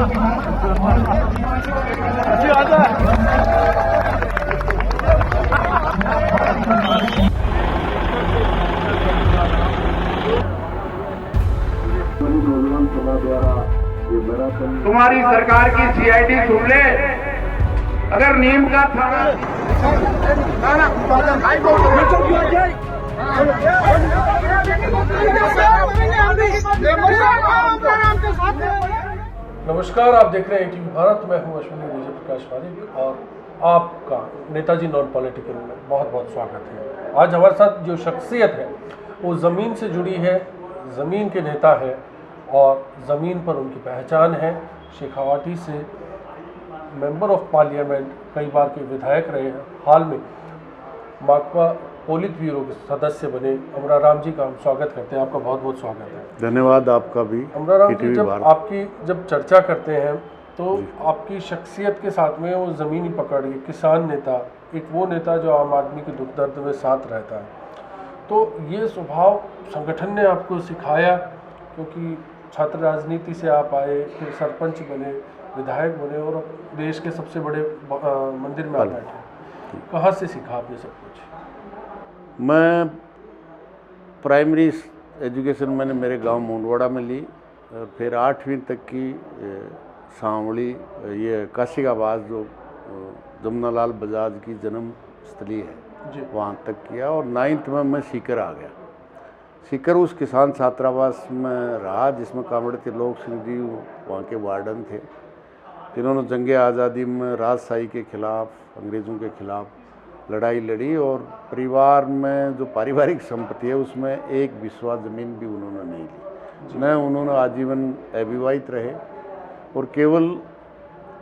तुम्हारी सरकार की सीआईडी सुन ले, अगर नीम का थाना नमस्कार, आप देख रहे हैं टीवी भारत। मैं हूं अश्विनी विजय प्रकाश पारिक और आपका नेताजी नॉन पॉलिटिकल में बहुत बहुत स्वागत है। आज हमारे साथ जो शख्सियत है वो ज़मीन से जुड़ी है, ज़मीन के नेता है और ज़मीन पर उनकी पहचान है। शेखावाटी से मेंबर ऑफ पार्लियामेंट, कई बार के विधायक रहे हैं, हाल में माकपा पोलित ब्यूरो के सदस्य बने अमराराम जी का हम स्वागत करते हैं। आपका बहुत बहुत स्वागत है। धन्यवाद आपका भी। अमराराम जी, जब चर्चा करते हैं तो आपकी शख्सियत के साथ में वो ज़मीनी पकड़, ये किसान नेता, एक वो नेता जो आम आदमी के दुख दर्द में साथ रहता है, तो ये स्वभाव संगठन ने आपको सिखाया, क्योंकि छात्र राजनीति से आप आए, फिर सरपंच बने, विधायक बने और देश के सबसे बड़े मंदिर में आप बैठे। कहाँ से सीखा आपने सब कुछ? मैं प्राइमरी एजुकेशन मैंने मेरे गांव मुंडवाड़ा में ली, फिर 8वीं तक की सांवली, ये काशिकाबाद जो जमुनालाल बजाज की जन्म स्थली है, वहाँ तक किया और 9th में मैं सीकर आ गया। सीकर उस किसान छात्रावास में रहा जिसमें कामड़ के लोग सिंह जी वहाँ के वार्डन थे, जिन्होंने जंगे आज़ादी में राजशाही के खिलाफ, अंग्रेज़ों के खिलाफ लड़ाई लड़ी और परिवार में जो पारिवारिक संपत्ति है उसमें एक बिस्वा ज़मीन भी उन्होंने नहीं ली। न उन्होंने आजीवन अविवाहित रहे और केवल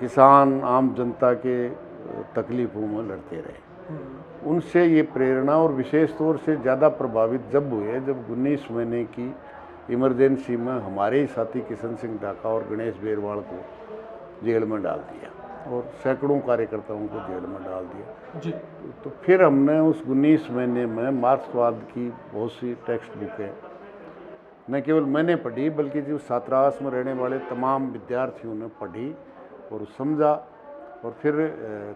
किसान आम जनता के तकलीफ़ों में लड़ते रहे। उनसे ये प्रेरणा और विशेष तौर से ज़्यादा प्रभावित जब हुए जब 19 महीने की इमरजेंसी में हमारे ही साथी किशन सिंह डाका और गणेश बेरवाल को जेल में डाल दिया और सैकड़ों कार्यकर्ताओं को जेल में डाल दिया जी। तो फिर हमने उस 19 महीने में मार्क्सवाद की बहुत सी टेक्स्ट बुकें न केवल मैंने पढ़ी बल्कि जो छात्रावास में रहने वाले तमाम विद्यार्थियों ने पढ़ी और समझा। और फिर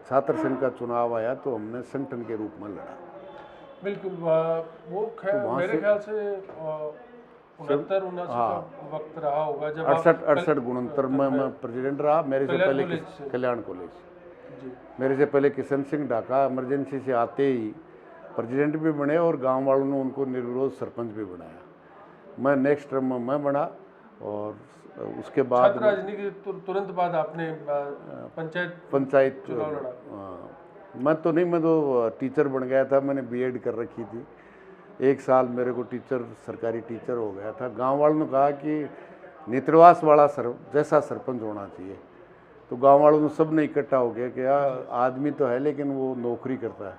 छात्र संघ का चुनाव आया तो हमने संगठन के रूप में लड़ा। बिल्कुल, वो मेरे ख्याल से 69 का वक्त रहा होगा जब 68 69 में मैं प्रेसिडेंट रहा। मेरे से पहले कल्याण कॉलेज, मेरे से पहले किशन सिंह डाका इमरजेंसी से आते ही प्रेसिडेंट भी बने और गांव वालों ने उनको निर्विरोध सरपंच भी बनाया। मैं नेक्स्ट टर्म में मैं बना और उसके बाद राजनीति के तुरंत बाद आपने पंचायत चुनाव लड़ा। मैं तो नहीं, मैं तो टीचर बन गया था, मैंने बीएड कर रखी थी। 1 साल मेरे को सरकारी टीचर हो गया था। गांव वालों ने कहा कि नेत्रवास वाला जैसा सरपंच होना चाहिए, तो गांव वालों ने सब ने इकट्ठा हो गया कि आदमी तो है लेकिन वो नौकरी करता है।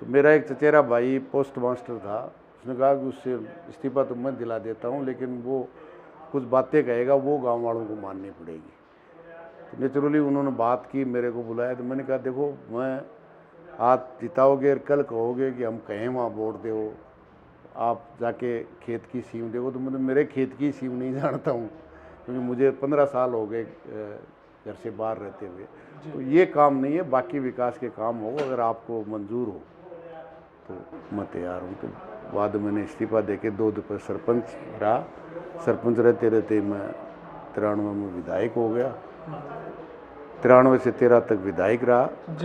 तो मेरा एक चचेरा भाई पोस्ट मास्टर था, उसने कहा कि उससे इस्तीफा तो मैं दिला देता हूँ लेकिन वो कुछ बातें कहेगा वो गांव वालों को माननी पड़ेगी। तो नेचुरली उन्होंने बात की, मेरे को बुलाया, तो मैंने कहा देखो, मैं आज जिताओगे और कल कहोगे कि हम कहें वहाँ वोट दो, आप जाके खेत की सीम देखो, तो मतलब मेरे खेत की सीम नहीं जानता हूँ क्योंकि मुझे 15 साल हो गए घर से बाहर रहते हुए। तो ये काम नहीं है, बाकी विकास के काम हो, अगर आपको मंजूर हो तो मैं तैयार हूँ। तो बाद में मैंने इस्तीफा देके 2 दफे सरपंच रहा। सरपंच रहते रहते मैं 93 में विधायक हो गया, 93 से 13 तक विधायक रहा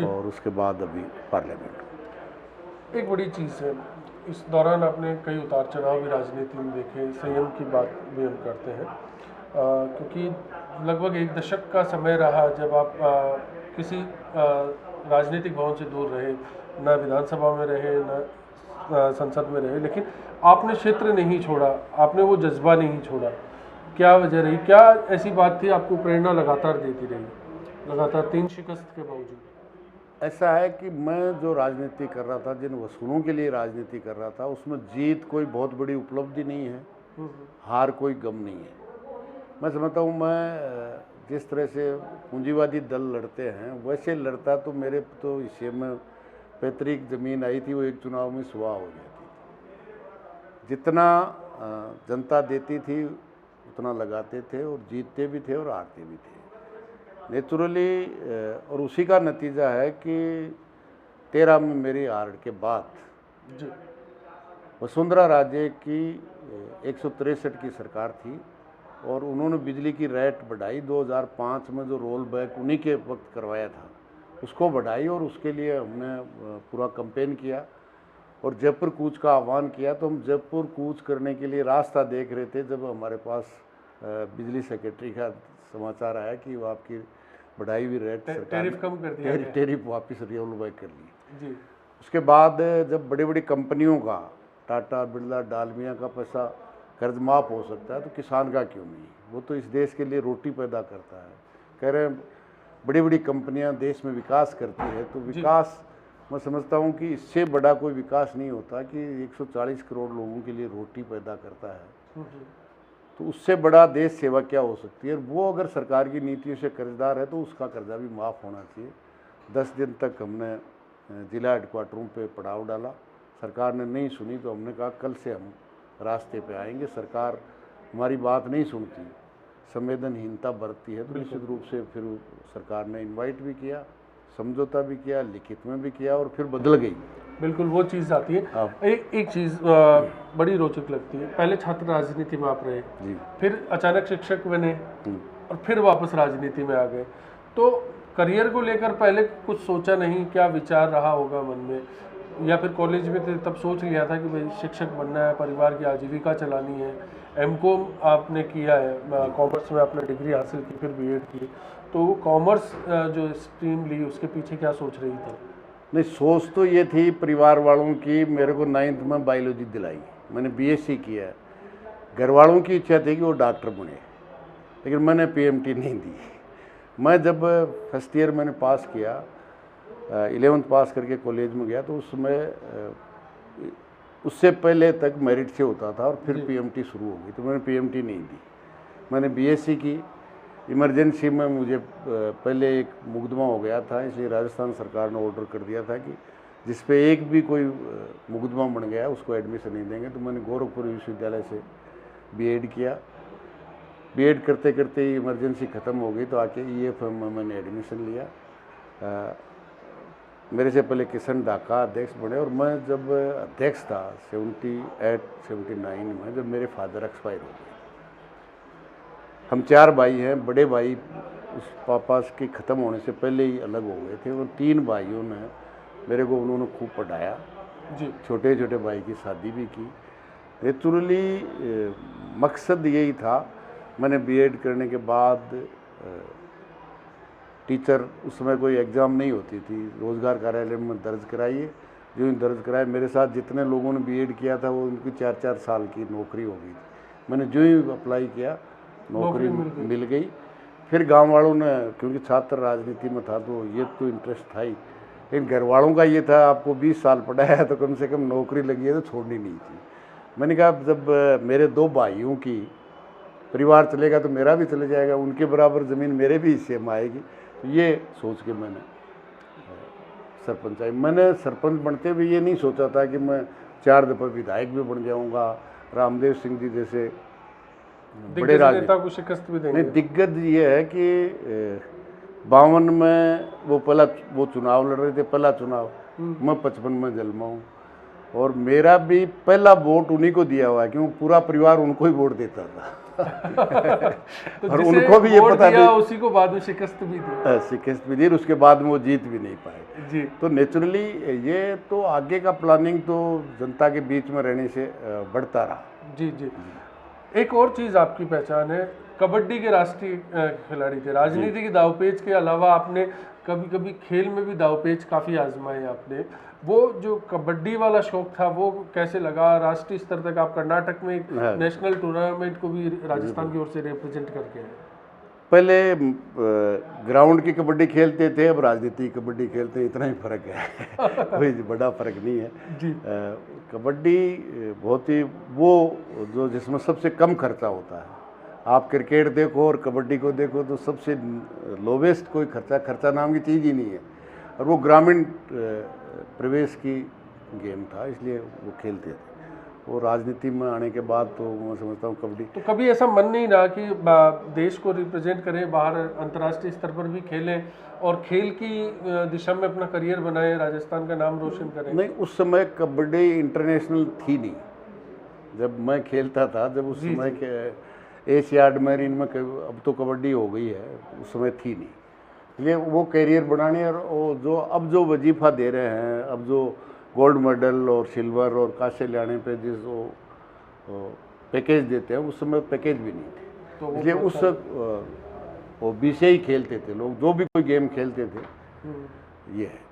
और उसके बाद अभी पार्लियामेंट। एक बड़ी चीज़ है, इस दौरान आपने कई उतार चढ़ाव भी राजनीति में देखे, संयम की बात भी हम करते हैं, क्योंकि लगभग 1 दशक का समय रहा जब आप किसी राजनीतिक भवन से दूर रहे, न विधानसभा में रहे न संसद में रहे, लेकिन आपने क्षेत्र नहीं छोड़ा, आपने वो जज्बा नहीं छोड़ा। क्या वजह रही? क्या ऐसी बात थी आपको प्रेरणा लगातार देती रही, लगातार 3 शिकस्त के बावजूद? ऐसा है कि मैं जो राजनीति कर रहा था, जिन वसूलों के लिए राजनीति कर रहा था, उसमें जीत कोई बहुत बड़ी उपलब्धि नहीं है, हार कोई गम नहीं है। मैं समझता हूँ मैं जिस तरह से पूंजीवादी दल लड़ते हैं वैसे लड़ता तो मेरे तो हिस्से में पैतृक ज़मीन आई थी, वो एक चुनाव में सुहा हो जाती थी। जितना जनता देती थी उतना लगाते थे और जीतते भी थे और हारते भी थे नेचुरली। और उसी का नतीजा है कि 13 में मेरी हार के बाद जी वसुंधरा राजे की 163 की सरकार थी और उन्होंने बिजली की रेट बढ़ाई। 2005 में जो रोल बैक उन्हीं के वक्त करवाया था उसको बढ़ाई और उसके लिए हमने पूरा कैंपेन किया और जयपुर कूच का आह्वान किया। तो हम जयपुर कूच करने के लिए रास्ता देख रहे थे जब हमारे पास बिजली सेक्रेटरी का समाचार आया कि वो आपकी बढ़ाई हुई रेट टैरिफ कम कर दिया गया। टैरिफ वापस रोल बैक कर ली। जी उसके बाद जब बड़ी बड़ी कंपनियों का टाटा बिरला डालमिया का पैसा कर्ज माफ हो सकता है तो किसान का क्यों नहीं? वो तो इस देश के लिए रोटी पैदा करता है। कह रहे हैं बड़ी बड़ी कंपनियां देश में विकास करती है तो विकास मैं समझता हूं कि इससे बड़ा कोई विकास नहीं होता कि 140 करोड़ लोगों के लिए रोटी पैदा करता है। तो उससे बड़ा देश सेवा क्या हो सकती है? वो अगर सरकार की नीतियों से कर्जदार है तो उसका कर्जा भी माफ़ होना चाहिए। 10 दिन तक हमने जिला हेडक्वार्टरों पे पड़ाव डाला, सरकार ने नहीं सुनी तो हमने कहा कल से हम रास्ते पे आएंगे। सरकार हमारी बात नहीं सुनती, संवेदनहीनता बरतती है तो निश्चित रूप से फिर सरकार ने इनवाइट भी किया, समझौता भी किया, लिखित में भी किया और फिर बदल गई। बिल्कुल वो चीज़ आती है। एक चीज़ बड़ी रोचक लगती है, पहले छात्र राजनीति में आप रहे जी, फिर अचानक शिक्षक बने और फिर वापस राजनीति में आ गए। तो करियर को लेकर पहले कुछ सोचा नहीं, क्या विचार रहा होगा मन में? या फिर कॉलेज में थे तब सोच लिया था कि भाई शिक्षक बनना है, परिवार की आजीविका चलानी है? एमकॉम आपने किया है, कॉमर्स में आपने डिग्री हासिल की, फिर बीएड की, तो कॉमर्स जो स्ट्रीम ली उसके पीछे क्या सोच रही थी? नहीं, सोच तो ये थी परिवार वालों की, मेरे को 9th में बायोलॉजी दिलाई, मैंने बीएससी किया। घर वालों की इच्छा थी कि वो डॉक्टर बने, लेकिन मैंने पीएमटी नहीं दी। मैं जब फर्स्ट ईयर मैंने पास किया, 11th पास करके कॉलेज में गया तो उस समय उससे पहले तक मेरिट से होता था और फिर पीएमटी शुरू हो गई, तो मैंने पीएमटी नहीं दी। मैंने बीएससी की। इमरजेंसी में मुझे पहले एक मुकदमा हो गया था, इसलिए राजस्थान सरकार ने ऑर्डर कर दिया था कि जिस पे एक भी कोई मुकदमा बन गया उसको एडमिशन नहीं देंगे। तो मैंने गोरखपुर विश्वविद्यालय से बीएड किया। बीएड करते करते ही इमरजेंसी ख़त्म हो गई तो आके ईएफएम में मैंने एडमिशन लिया। मेरे से पहले किशन डाका अध्यक्ष बने और मैं जब अध्यक्ष था 78-79 में, जब मेरे फादर एक्सपायर हो गए। हम 4 भाई हैं, बड़े भाई उस पापा के ख़त्म होने से पहले ही अलग हो गए थे। उन 3 भाइयों ने मेरे को उन्होंने खूब पढ़ाया जी। छोटे छोटे भाई की शादी भी की। नेचुरली मकसद यही था। मैंने बीएड करने के बाद टीचर, उस समय कोई एग्ज़ाम नहीं होती थी, रोज़गार कार्यालय में दर्ज कराइए। जो इन दर्ज कराया, मेरे साथ जितने लोगों ने बीएड किया था वो उनकी 4-4 साल की नौकरी हो गई थी। मैंने जो ही अप्लाई किया नौकरी मिल गई। फिर गांव वालों ने, क्योंकि छात्र राजनीति में था तो ये तो इंटरेस्ट था ही, लेकिन घर वालों का ये था आपको 20 साल पढ़ाया है तो कम से कम नौकरी लगी है तो छोड़नी नहीं थी। मैंने कहा जब मेरे 2 भाइयों की परिवार चलेगा तो मेरा भी चले जाएगा, उनके बराबर ज़मीन मेरे भी हिस्से में आएगी। तो ये सोच के मैंने सरपंच आई। मैंने सरपंच बनते हुए ये नहीं सोचा था कि मैं 4 दफ़ा विधायक भी बन जाऊंगा, रामदेव सिंह जी जैसे बड़े नेता को शिकस्त भी देंगे। नहीं, दिग्गज ये है कि 52 में वो चुनाव लड़ रहे थे, पहला चुनाव। मैं 55 में जन्मा हूँ और मेरा भी पहला वोट उन्हीं को दिया हुआ है, क्योंकि पूरा परिवार उनको ही वोट देता था। तो और उनको भी ये पता नहीं, उसी को बाद में शिकस्त भी दी, उसके बाद में वो जीत भी नहीं पाए जी। तो नेचुरली ये तो आगे का प्लानिंग तो जनता के बीच में रहने से बढ़ता रहा। जी जी। एक और चीज़ आपकी पहचान है, कबड्डी के राष्ट्रीय खिलाड़ी थे। राजनीति के दावपेच के अलावा आपने कभी कभी खेल में भी दावपेच काफ़ी आजमाए आपने। वो जो कबड्डी वाला शौक था वो कैसे लगा? राष्ट्रीय स्तर तक आप कर्नाटक में एक नेशनल टूर्नामेंट को भी राजस्थान की ओर से रिप्रेजेंट करके आए। पहले ग्राउंड की कबड्डी खेलते थे, अब राजनीति की कबड्डी खेलते हैं, इतना ही फर्क है। कोई बड़ा फर्क नहीं है जी। कबड्डी बहुत ही वो जो जिसमें सबसे कम खर्चा होता है। आप क्रिकेट देखो और कबड्डी को देखो तो सबसे लोवेस्ट कोई खर्चा नाम की चीज़ ही नहीं है, और वो ग्रामीण प्रवेश की गेम था, इसलिए वो खेलते थे। वो राजनीति में आने के बाद तो मैं समझता हूँ कबड्डी। तो कभी ऐसा मन नहीं रहा कि देश को रिप्रेजेंट करें, बाहर अंतर्राष्ट्रीय स्तर पर भी खेलें और खेल की दिशा में अपना करियर बनाएं, राजस्थान का नाम रोशन करें? नहीं, उस समय कबड्डी इंटरनेशनल थी नहीं जब मैं खेलता था। जब उस समय के एशियाड में इनमें अब तो कबड्डी हो गई है, उस समय थी नहीं। इसलिए वो करियर बनाने और वो जो अब जो वजीफ़ा दे रहे हैं, अब जो गोल्ड मेडल और सिल्वर और कांसे लाने पे जिस वो पैकेज देते हैं, उस समय पैकेज भी नहीं थे। तो इसलिए उस वो विषय ही खेलते थे लोग, जो भी कोई गेम खेलते थे। ये है।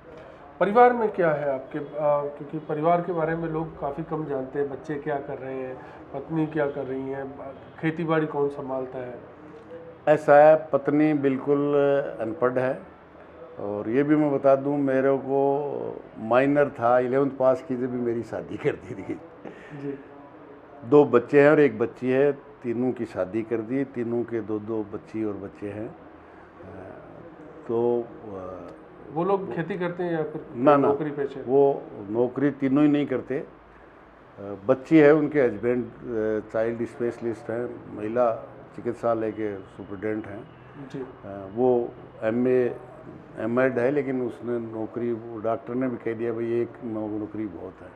परिवार में क्या है आपके? क्योंकि परिवार के बारे में लोग काफ़ी कम जानते हैं। बच्चे क्या कर रहे हैं, पत्नी क्या कर रही हैं, खेती बाड़ी कौन संभालता है? ऐसा है, पत्नी बिल्कुल अनपढ़ है। और ये भी मैं बता दूं, मेरे को माइनर था, 11th पास की जब भी मेरी शादी कर दी थी जी। 2 बच्चे हैं और 1 बच्ची है, तीनों की शादी कर दी। तीनों के 2-2 बच्ची और बच्चे हैं। तो वो लोग खेती करते हैं या फिर ना नौकरी पेशे? वो नौकरी तीनों ही नहीं करते। बच्ची है, उनके हस्बैंड चाइल्ड स्पेशलिस्ट हैं, महिला चिकित्सालय के सुपरिटेंडेंट हैं जी। वो एमएड है, लेकिन उसने नौकरी, वो डॉक्टर ने भी कह दिया भाई एक नौकरी बहुत है।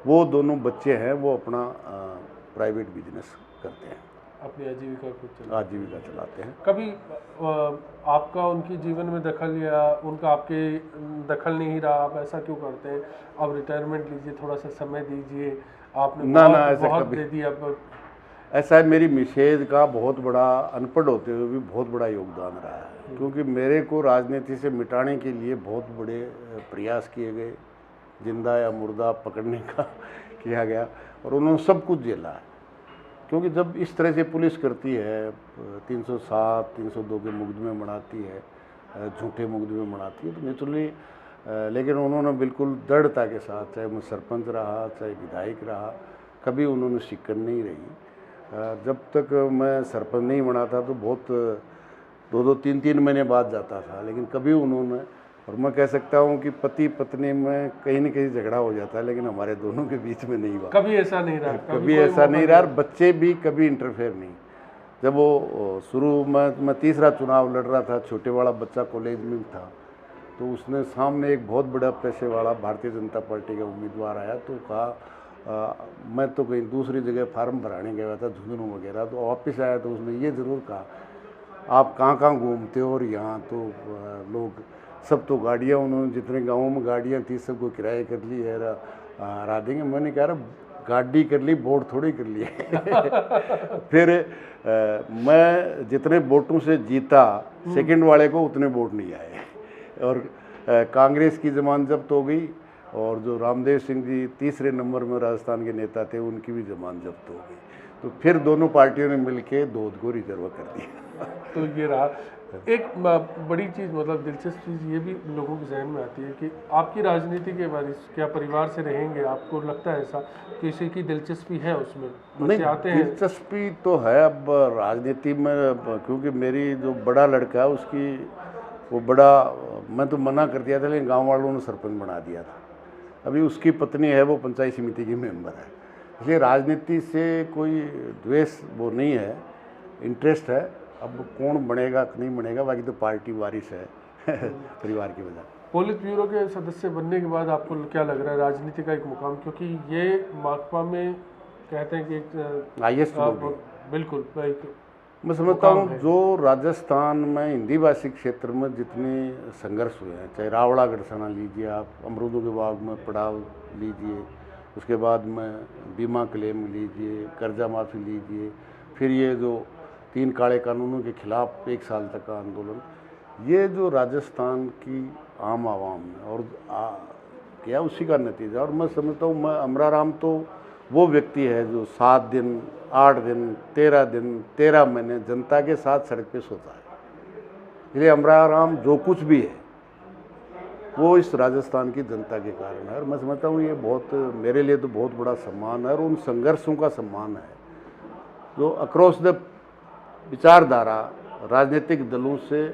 वो दोनों बच्चे हैं, वो अपना प्राइवेट बिजनेस करते हैं, अपनी आजीविका चलाते हैं। कभी आपका उनकी जीवन में दखल या उनका आपके दखल नहीं रहा? आप ऐसा क्यों करते हैं? आप रिटायरमेंट लीजिए, थोड़ा सा समय दीजिए, आपने बहुत दे दिया। ऐसा है, मेरी मिसेज का बहुत बड़ा, अनपढ़ होते हुए भी बहुत बड़ा योगदान रहा है। क्योंकि मेरे को राजनीति से मिटाने के लिए बहुत बड़े प्रयास किए गए, जिंदा या मुर्दा पकड़ने का किया गया, और उन्होंने सब कुछ झेला है। क्योंकि जब इस तरह से पुलिस करती है, 307, 302 के मुकदमे बनाती है, झूठे मुकदमे बनाती है, तो नेचुरली, लेकिन उन्होंने बिल्कुल दृढ़ता के साथ, चाहे मैं सरपंच रहा, चाहे विधायक रहा, कभी उन्होंने शिकन नहीं रही। जब तक मैं सरपंच नहीं बना था तो बहुत 2-2, 3-3 महीने बाद जाता था, लेकिन कभी उन्होंने, और मैं कह सकता हूँ कि पति पत्नी में कहीं न कहीं झगड़ा हो जाता है, लेकिन हमारे दोनों के बीच में नहीं हुआ। कभी ऐसा नहीं रहा? कभी ऐसा नहीं रहा। बच्चे भी कभी इंटरफेयर नहीं। जब वो शुरू में मैं तीसरा चुनाव लड़ रहा था, छोटे वाला बच्चा कॉलेज में था, तो उसने सामने एक बहुत बड़ा पैसे वाला भारतीय जनता पार्टी का उम्मीदवार आया, तो कहा मैं तो कहीं दूसरी जगह फार्म भराने गया था, झुंझुनू वगैरह, तो वापस आया तो उसने ये ज़रूर कहा, आप कहाँ घूमते हो, और यहाँ तो लोग सब तो गाड़ियाँ, उन्होंने जितने गाँवों में गाड़ियाँ थी सबको किराए कर ली है, हरा देंगे। मैंने कहा गाड़ी कर ली, वोट थोड़ी कर लिए। फिर मैं जितने वोटों से जीता, सेकंड वाले को उतने वोट नहीं आए, और कांग्रेस की जमानत जब्त हो गई, और जो रामदेव सिंह जी तीसरे नंबर में राजस्थान के नेता थे, उनकी भी जमानत जब्त हो गई। तो फिर दोनों पार्टियों ने मिलके दूध को रिजर्व कर दिया। तो ये रहा। एक बड़ी चीज़, मतलब दिलचस्प चीज़ ये भी लोगों के जहन में आती है कि आपकी राजनीति के बारे में क्या परिवार से रहेंगे? आपको लगता है ऐसा, किसी की दिलचस्पी है उसमें? नहीं, आते हैं? दिलचस्पी तो है अब राजनीति में, क्योंकि मेरी जो बड़ा लड़का है उसकी, वो बड़ा, मैं तो मना कर दिया था, लेकिन गाँव वालों ने सरपंच बना दिया था। अभी उसकी पत्नी है, वो पंचायत समिति की मेंबर है। इसलिए राजनीति से कोई द्वेष वो नहीं है, इंटरेस्ट है। अब कौन बनेगा नहीं बनेगा, बाकी तो पार्टी वारिस है परिवार की वजह। पोलित ब्यूरो के सदस्य बनने के बाद आपको क्या लग रहा है राजनीति का एक मुकाम? क्योंकि ये माकपा में कहते हैं कि एक हाईएस्ट, बिल्कुल मैं समझता हूँ जो राजस्थान में हिंदी भाषी क्षेत्र में जितने संघर्ष हुए हैं, चाहे रावड़ा गढ़सना लीजिए आप, अमरूदों के बाग में पड़ाव लीजिए, उसके बाद में बीमा क्लेम लीजिए, कर्जा माफ़ी लीजिए, फिर ये जो 3 काले कानूनों के खिलाफ 1 साल तक का आंदोलन, ये जो राजस्थान की आम आवाम है और क्या उसी का नतीजा। और मैं समझता हूँ, मैं अमराराम तो वो व्यक्ति है जो 7 दिन, 8 दिन, 13 दिन, 13 महीने जनता के साथ सड़क पे सोता है। इसलिए अमराराम जो कुछ भी है वो इस राजस्थान की जनता के कारण है, और मैं समझता हूँ ये बहुत, मेरे लिए तो बहुत बड़ा सम्मान है, और उन संघर्षों का सम्मान है जो अक्रॉस द विचारधारा राजनीतिक दलों से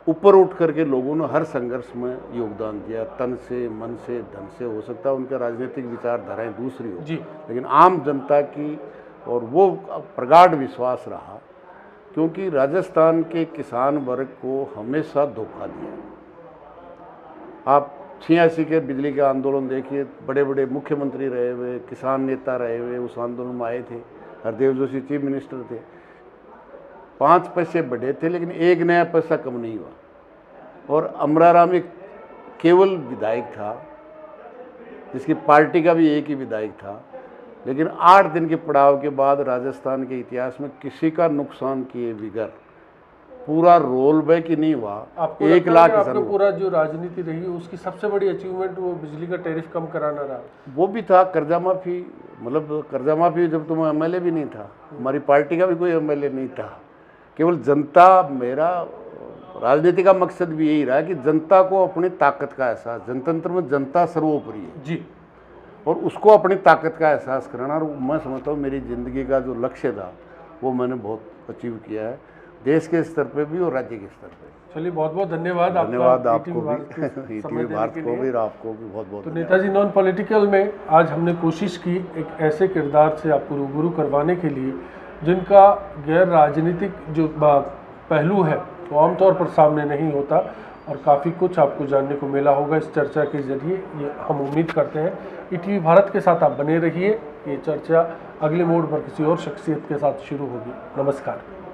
ऊपर उठ करके लोगों ने हर संघर्ष में योगदान दिया, तन से, मन से, धन से। हो सकता है उनका राजनीतिक विचारधाराएं दूसरी हो, जी। लेकिन आम जनता की और वो प्रगाढ़ विश्वास रहा, क्योंकि राजस्थान के किसान वर्ग को हमेशा धोखा दिया। आप 86 के बिजली के आंदोलन देखिए, बड़े बड़े मुख्यमंत्री रहे हुए, किसान नेता रहे हुए उस आंदोलन में आए थे। हरदेव जोशी चीफ मिनिस्टर थे, 5 पैसे बढ़े थे लेकिन 1 नया पैसा कम नहीं हुआ। और अमराराम एक केवल विधायक था जिसकी पार्टी का भी एक ही विधायक था, लेकिन 8 दिन के पड़ाव के बाद राजस्थान के इतिहास में किसी का नुकसान किए बिगर पूरा रोल बैक ही नहीं हुआ। आपको 1 लाख आपका पूरा जो राजनीति रही उसकी सबसे बड़ी अचीवमेंट वो बिजली का टैरिफ कम कराना रहा। वो भी था, कर्जा माफी, मतलब कर्जा माफी जब तुम एमएलए भी नहीं था, हमारी पार्टी का भी कोई एमएलए नहीं था, केवल जनता। मेरा राजनीति का मकसद भी यही रहा कि जनता को अपनी ताकत का एहसास, जनतंत्र में जनता सर्वोपरि है जी, और उसको अपनी ताकत का एहसास कराना। और मैं समझता हूँ मेरी ज़िंदगी का जो लक्ष्य था वो मैंने बहुत अचीव किया है, देश के स्तर पे भी और राज्य के स्तर पे। चलिए बहुत बहुत धन्यवाद। धन्यवाद आपको ईटीवी भी, ईटीवी भारत को भी और आपको भी बहुत बहुत। तो नेताजी नॉन पॉलिटिकल में आज हमने कोशिश की एक ऐसे किरदार से आपको रूबरू करवाने के लिए जिनका गैर राजनीतिक जो पहलू है वो आमतौर पर सामने नहीं होता, और काफ़ी कुछ आपको जानने को मिला होगा इस चर्चा के जरिए, ये हम उम्मीद करते हैं। ईटीवी भारत के साथ आप बने रहिए। ये चर्चा अगले मोड़ पर किसी और शख्सियत के साथ शुरू होगी। नमस्कार।